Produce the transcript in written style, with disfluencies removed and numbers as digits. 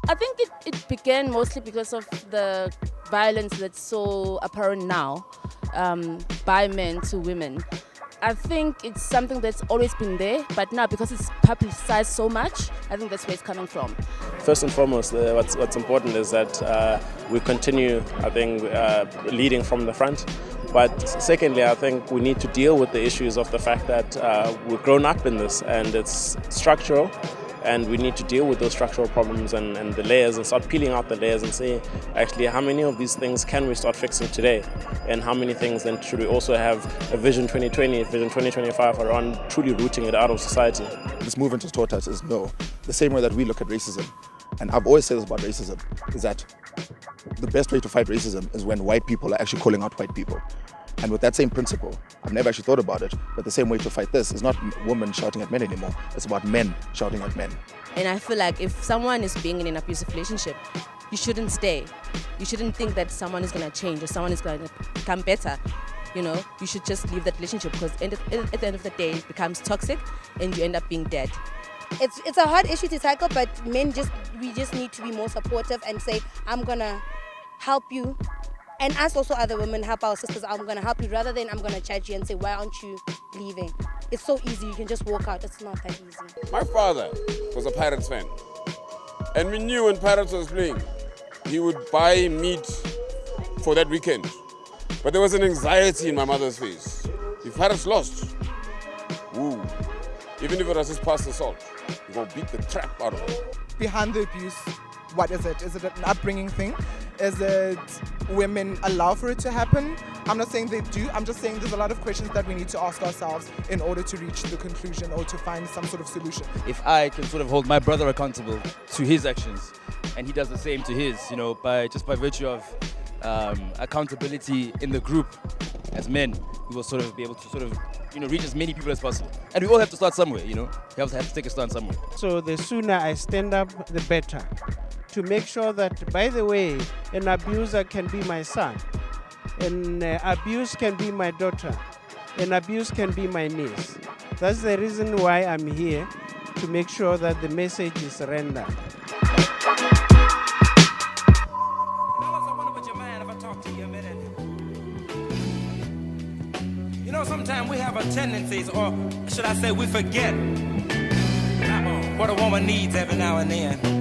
I think it began mostly because of the violence that's so apparent now by men to women. I think it's something that's always been there, but now because it's publicized so much, I think that's where it's coming from. First and foremost, what's important is that we continue, I think, leading from the front. But secondly, I think we need to deal with the issues of the fact that we've grown up in this and it's structural. And we need to deal with those structural problems and the layers and start peeling out the layers and say, actually, how many of these things can we start fixing today? And how many things then should we also have a Vision 2020, Vision 2025 around truly rooting it out of society? This movement has taught us is no. The same way that we look at racism, and I've always said this about racism, is that the best way to fight racism is when white people are actually calling out white people. And with that same principle, I've never actually thought about it, but the same way to fight this is not women shouting at men anymore. It's about men shouting at men. And I feel like if someone is being in an abusive relationship, you shouldn't stay. You shouldn't think that someone is going to change or someone is going to become better. You know, you should just leave that relationship because at the end of the day, it becomes toxic and you end up being dead. It's a hard issue to tackle, but we just need to be more supportive and say, I'm going to help you. And us also other women help our sisters, I'm going to help you, rather than I'm going to judge you and say, why aren't you leaving? It's so easy, you can just walk out. It's not that easy. My father was a Pirates fan. And we knew when Pirates was playing, he would buy meat for that weekend. But there was an anxiety in my mother's face. If Pirates lost, woo, even if it was just past the salt, you're going to beat the crap out of it. Behind the abuse, what is it? Is it an upbringing thing? Is it women allow for it to happen? I'm not saying they do, I'm just saying there's a lot of questions that we need to ask ourselves in order to reach the conclusion or to find some sort of solution. If I can sort of hold my brother accountable to his actions, and he does the same to his, you know, by virtue of accountability in the group as men, we will sort of be able to sort of, you know, reach as many people as possible. And we all have to start somewhere, you know. We have to take a stand somewhere. So the sooner I stand up, the better. To make sure that, by the way, an abuser can be my son, an abuse can be my daughter, an abuse can be my niece. That's the reason why I'm here, to make sure that the message is rendered. You know, sometimes we have a tendency, or should I say we forget what a woman needs every now and then.